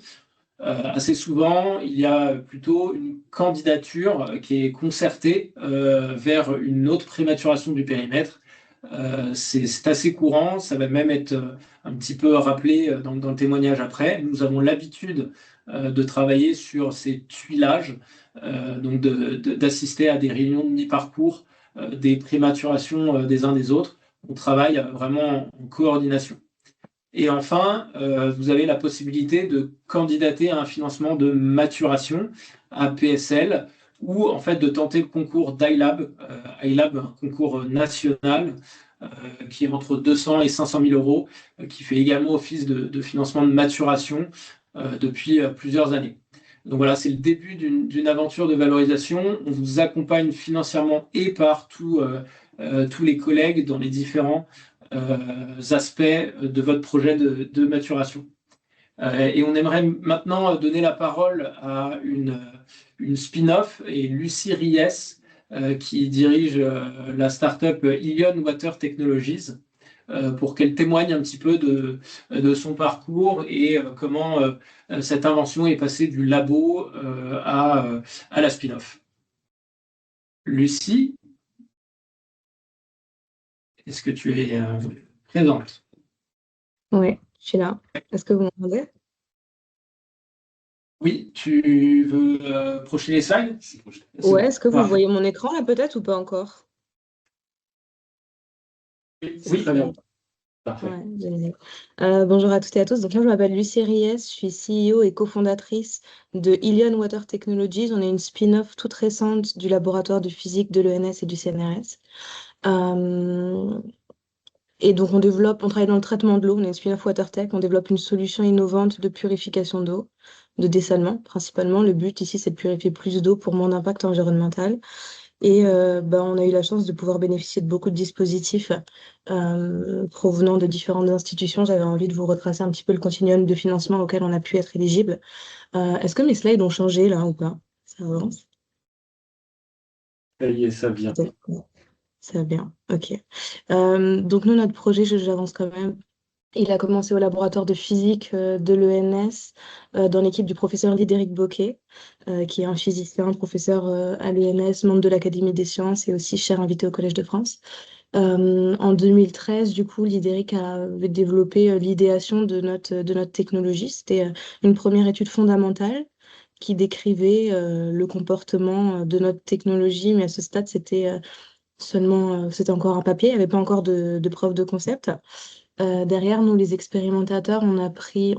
Assez souvent, il y a plutôt une candidature qui est concertée vers une autre prématuration du périmètre. C'est assez courant, ça va même être un petit peu rappelé dans le témoignage après. Nous avons l'habitude de travailler sur ces tuilages, donc d'assister à des réunions de mi-parcours, des prématurations des uns des autres. On travaille vraiment en coordination. Et enfin, vous avez la possibilité de candidater à un financement de maturation, à PSL, ou en fait de tenter le concours d'ILAB, ILAB, un concours national qui est entre 200 et 500 000 euros, qui fait également office de financement de maturation depuis plusieurs années. Donc voilà, c'est le début d'une aventure de valorisation. On vous accompagne financièrement et par tous les collègues dans les différents aspects de votre projet de maturation. Et on aimerait maintenant donner la parole à une spin-off, et Lucie Ries, qui dirige la startup Ilion Water Technologies, pour qu'elle témoigne un petit peu de son parcours et comment cette invention est passée du labo à la spin-off. Lucie, est-ce que tu es présente? Oui, je suis là. Est-ce que vous m'entendez? Oui, tu veux projeter les slides? Ouais, est-ce que vous Parfait. voyez mon écran là peut-être ou pas encore? Oui, très bien. Parfait. Ouais, génial. Bonjour à toutes et à tous. Donc là, je m'appelle Lucie Ries, je suis CEO et cofondatrice de Ilion Water Technologies. On est une spin-off toute récente du laboratoire de physique de l'ENS et du CNRS. Et donc, on travaille dans le traitement de l'eau, on est une spin-off WaterTech, on développe une solution innovante de purification d'eau, de dessalement principalement. Le but ici, c'est de purifier plus d'eau pour moins d'impact environnemental. Et on a eu la chance de pouvoir bénéficier de beaucoup de dispositifs provenant de différentes institutions. J'avais envie de vous retracer un petit peu le continuum de financement auquel on a pu être éligible. Est-ce que mes slides ont changé là ou pas? Ça avance? Ça y est, ça vient. Ça vient, ok. Donc nous, notre projet, j'avance quand même. Il a commencé au laboratoire de physique de l'ENS dans l'équipe du professeur Lidéric Bocquet, qui est un physicien, professeur à l'ENS, membre de l'Académie des sciences et aussi cher invité au Collège de France. En 2013, du coup, Lidéric avait développé l'idéation de notre technologie. C'était une première étude fondamentale qui décrivait le comportement de notre technologie, mais à ce stade, c'était c'était encore un papier, il n'y avait pas encore de preuve de concept. Derrière, nous, les expérimentateurs, on a repris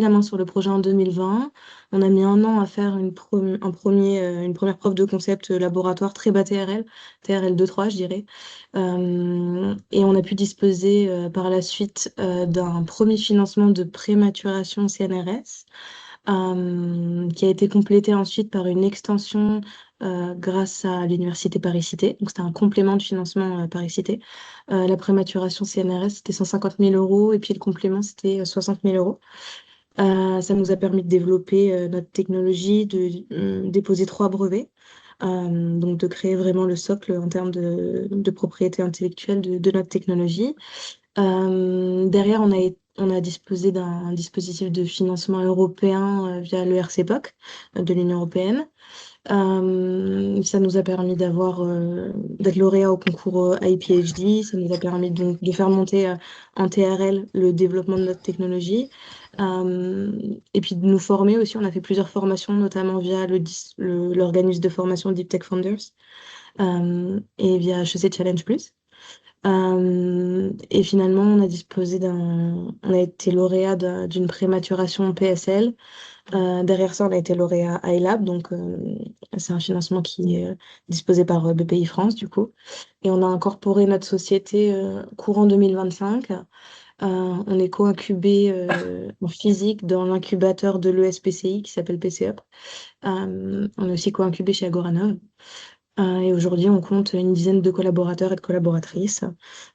la main sur le projet en 2020. On a mis 1 an à faire une première preuve de concept laboratoire très bas TRL 2.3, je dirais. Et on a pu disposer par la suite d'un premier financement de prématuration CNRS, qui a été complété ensuite par une extension grâce à l'Université Paris-Cité. Donc, c'était un complément de financement Paris-Cité. La prématuration CNRS, c'était 150 000 euros et puis le complément, c'était 60 000 euros. Ça nous a permis de développer notre technologie, de déposer 3 brevets, donc de créer vraiment le socle en termes de propriété intellectuelle de notre technologie. Derrière, on a disposé d'un dispositif de financement européen via le RCPOC de l'Union européenne. Ça nous a permis d'être lauréat au concours iPhD. Ça nous a permis donc de faire monter en TRL le développement de notre technologie. Et puis de nous former aussi. On a fait plusieurs formations, notamment via l'organisme de formation Deep Tech Founders et via HEC Challenge Plus. Et finalement, on a été lauréat d'une prématuration PSL. Derrière ça, on a été lauréat iLab, donc c'est un financement qui est disposé par BPI France, du coup. Et on a incorporé notre société courant 2025. On est co-incubé en physique dans l'incubateur de l'ESPCI qui s'appelle PCUP. On est aussi co-incubé chez Agoranov. Et aujourd'hui, on compte une dizaine de collaborateurs et de collaboratrices.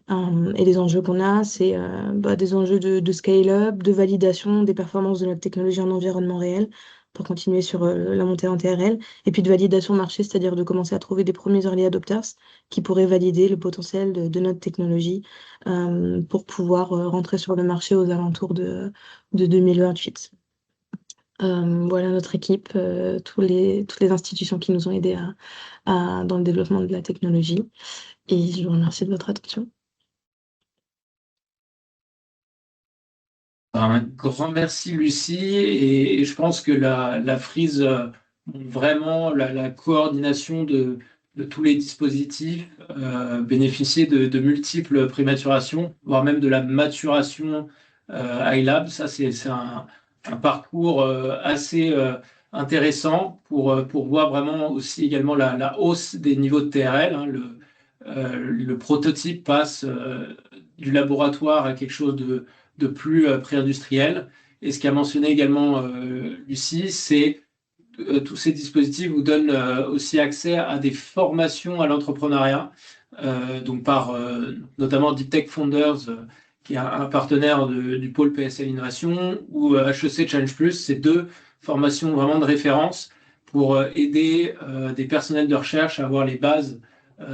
Et les enjeux qu'on a, c'est des enjeux de scale-up, de validation des performances de notre technologie en environnement réel, pour continuer sur la montée en TRL, et puis de validation marché, c'est-à-dire de commencer à trouver des premiers early adopters qui pourraient valider le potentiel de notre technologie pour pouvoir rentrer sur le marché aux alentours de 2028. Voilà notre équipe, toutes les institutions qui nous ont aidés dans le développement de la technologie. Et je vous remercie de votre attention. Un grand merci, Lucie. Et je pense que la frise montre vraiment la coordination de tous les dispositifs, bénéficier de multiples prématurations, voire même de la maturation iLab. Ça, c'est un parcours assez intéressant pour voir vraiment aussi également la hausse des niveaux de TRL, hein. Le prototype passe du laboratoire à quelque chose de plus pré-industriel. Et ce qu'a mentionné également Lucie, c'est tous ces dispositifs vous donnent aussi accès à des formations à l'entrepreneuriat, donc par notamment Deep Tech Founders, qui est un partenaire du pôle PSL Innovation, ou HEC Challenge Plus. C'est deux formations vraiment de référence pour aider des personnels de recherche à avoir les bases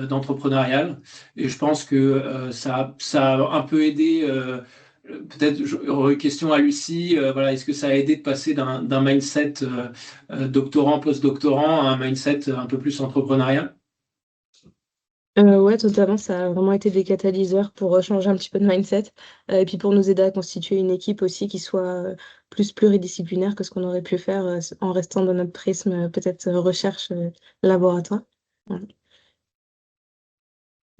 d'entrepreneurial. Et je pense que ça a un peu aidé. Peut-être j'aurais une question à Lucie. Voilà, est-ce que ça a aidé de passer d'un mindset doctorant, post-doctorant à un mindset un peu plus entrepreneurial? Ouais, totalement. Ça a vraiment été des catalyseurs pour changer un petit peu de mindset et puis pour nous aider à constituer une équipe aussi qui soit plus pluridisciplinaire que ce qu'on aurait pu faire en restant dans notre prisme, peut-être recherche laboratoire. Voilà.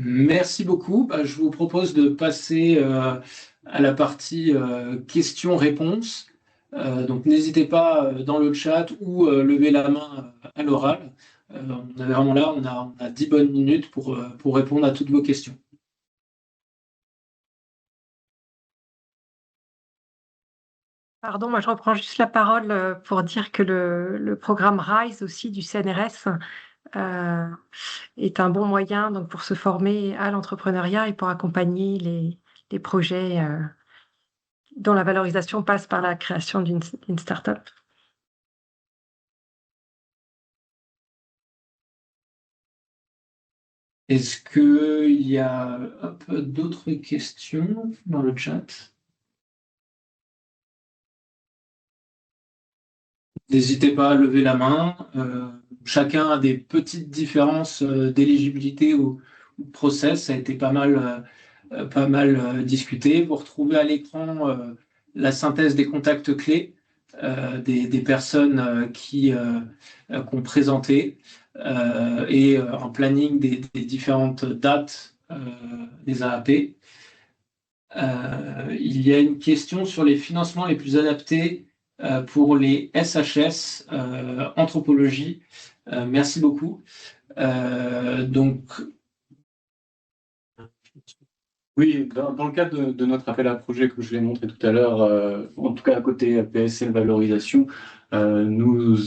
Merci beaucoup. Je vous propose de passer à la partie questions-réponses. Donc, n'hésitez pas dans le chat ou lever la main à l'oral. On est vraiment là, on a 10 bonnes minutes pour répondre à toutes vos questions. Pardon, moi je reprends juste la parole pour dire que le programme RISE aussi du CNRS est un bon moyen donc, pour se former à l'entrepreneuriat et pour accompagner les projets dont la valorisation passe par la création d'une start-up. Est-ce qu'il y a d'autres questions dans le chat? N'hésitez pas à lever la main. Chacun a des petites différences d'éligibilité ou de process. Ça a été pas mal discuté. Vous retrouvez à l'écran la synthèse des contacts clés des personnes qui ont présenté et un planning des différentes dates des AAP. Il y a une question sur les financements les plus adaptés pour les SHS anthropologie. Merci beaucoup. Donc, oui, dans le cadre de notre appel à projet que je l'ai montré tout à l'heure, en tout cas à côté PSL Valorisation, nous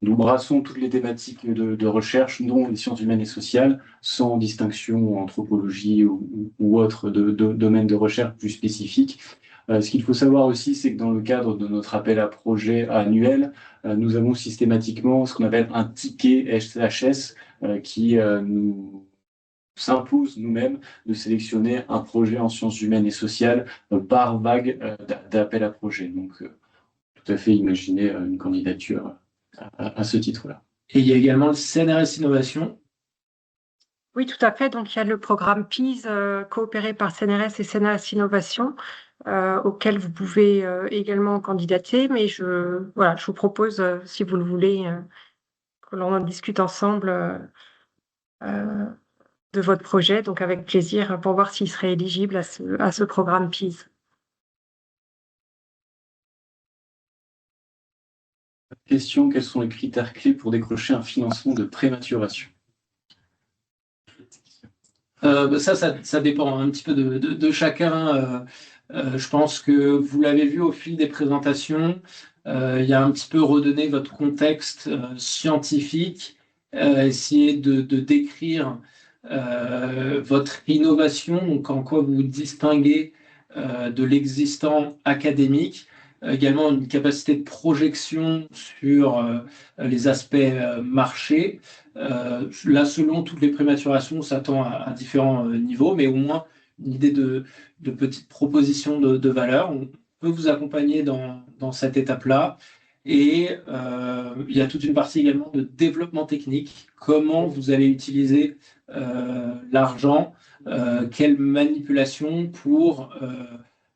brassons toutes les thématiques de recherche, dont les sciences humaines et sociales, sans distinction anthropologie ou autre domaine de recherche plus spécifique. Ce qu'il faut savoir aussi, c'est que dans le cadre de notre appel à projet annuel, nous avons systématiquement ce qu'on appelle un ticket SHS qui nous s'impose nous-mêmes de sélectionner un projet en sciences humaines et sociales par vague d'appel à projet. Donc, tout à fait imaginer une candidature à ce titre-là. Et il y a également le CNRS Innovation. Oui, tout à fait. Donc, il y a le programme PIS coopéré par CNRS et CNRS Innovation auquel vous pouvez également candidater. Mais je vous propose, si vous le voulez, que l'on en discute ensemble de votre projet, donc avec plaisir, pour voir s'il serait éligible à ce programme PIS. Question, quels sont les critères clés pour décrocher un financement de prématuration? Ça dépend un petit peu de chacun. Je pense que vous l'avez vu au fil des présentations, il y a un petit peu redonné votre contexte scientifique, essayer de décrire votre innovation, donc en quoi vous vous distinguez de l'existant académique. également une capacité de projection sur les aspects marché. Là, selon toutes les prématurations, on s'attend à différents niveaux, mais au moins une idée de petites propositions de valeur. On peut vous accompagner dans cette étape-là. Et il y a toute une partie également de développement technique. Comment vous allez utiliser l'argent, quelle manipulation pour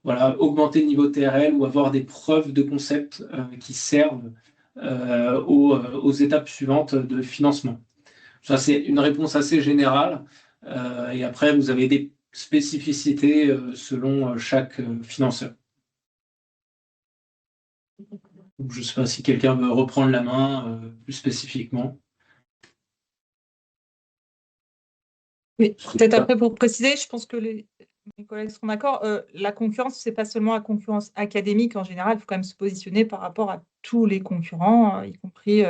augmenter le niveau TRL ou avoir des preuves de concept qui servent aux étapes suivantes de financement. Ça, c'est une réponse assez générale. Et après, vous avez des spécificités selon chaque financeur. Je ne sais pas si quelqu'un veut reprendre la main plus spécifiquement. Oui, peut-être après pour préciser, je pense que mes collègues seront d'accord. La concurrence, ce n'est pas seulement la concurrence académique en général, il faut quand même se positionner par rapport à tous les concurrents, y compris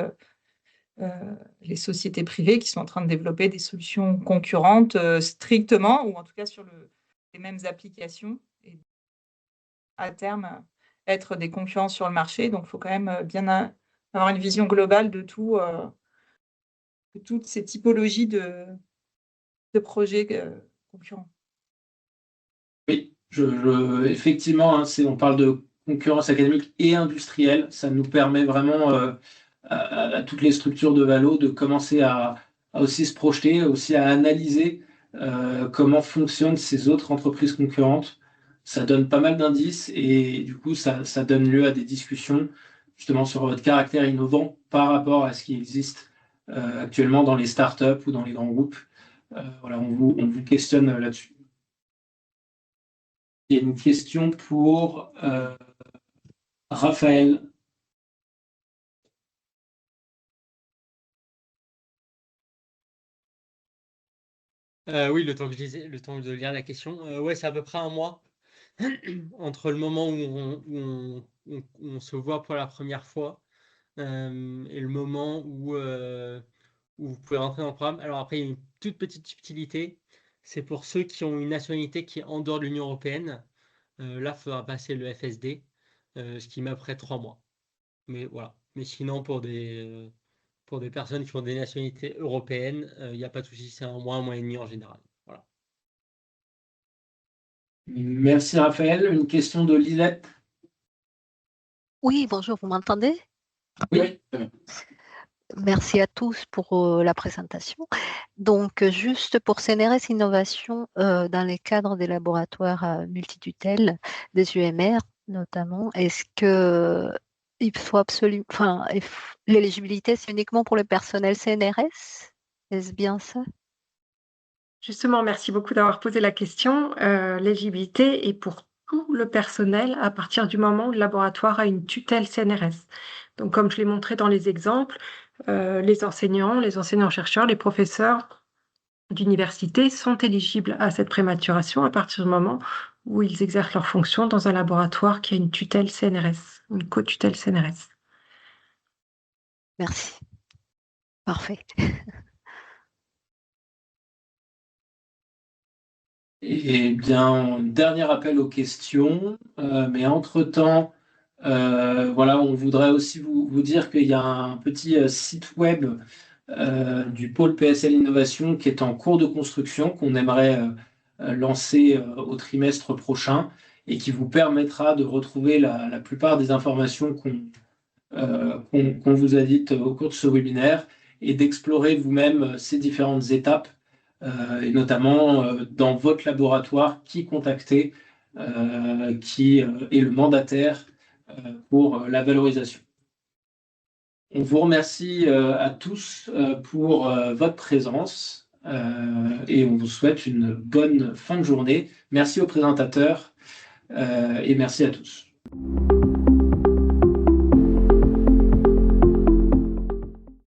les sociétés privées qui sont en train de développer des solutions concurrentes strictement, ou en tout cas sur les mêmes applications, et à terme être des concurrents sur le marché. Donc, il faut quand même bien avoir une vision globale de toutes ces typologies de projets concurrents. Oui, effectivement, on parle de concurrence académique et industrielle. Ça nous permet vraiment à toutes les structures de Valo de commencer à aussi se projeter, aussi à analyser comment fonctionnent ces autres entreprises concurrentes. Ça donne pas mal d'indices et du coup, ça donne lieu à des discussions justement sur votre caractère innovant par rapport à ce qui existe actuellement dans les startups ou dans les grands groupes. On vous questionne là-dessus. Il y a une question pour Raphaël. Oui, le temps de lire la question. Ouais, c'est à peu près un mois entre le moment où on se voit pour la première fois et le moment où vous pouvez rentrer dans le programme. Alors après, il y a une toute petite subtilité. C'est pour ceux qui ont une nationalité qui est en dehors de l'Union européenne. Là, il faudra passer le FSD, ce qui met après 3 mois. Mais voilà. Mais sinon, pour des personnes qui ont des nationalités européennes, il n'y a pas de souci, c'est un mois et demi en général. Voilà. Merci Raphaël. Une question de Lisette. Oui, bonjour, vous m'entendez? Oui. Merci à tous pour la présentation. Donc, juste pour CNRS Innovation, dans les cadres des laboratoires multitutelles, des UMR notamment, est-ce que il faut absolument, l'éligibilité, c'est uniquement pour le personnel CNRS? Est-ce bien ça? Justement, merci beaucoup d'avoir posé la question. L'éligibilité est pour tout le personnel à partir du moment où le laboratoire a une tutelle CNRS. Donc, comme je l'ai montré dans les exemples, les enseignants-chercheurs, les professeurs d'université sont éligibles à cette prématuration à partir du moment où ils exercent leurs fonctions dans un laboratoire qui a une tutelle CNRS, une co-tutelle CNRS. Merci. Parfait. Eh bien, dernier appel aux questions. Mais entre-temps, on voudrait aussi vous dire qu'il y a un petit site web du pôle PSL Innovation qui est en cours de construction, qu'on aimerait lancer au trimestre prochain et qui vous permettra de retrouver la plupart des informations qu'on vous a dites au cours de ce webinaire et d'explorer vous-même ces différentes étapes et notamment dans votre laboratoire, qui contacter, qui est le mandataire pour la valorisation. On vous remercie à tous pour votre présence et on vous souhaite une bonne fin de journée. Merci aux présentateurs et merci à tous.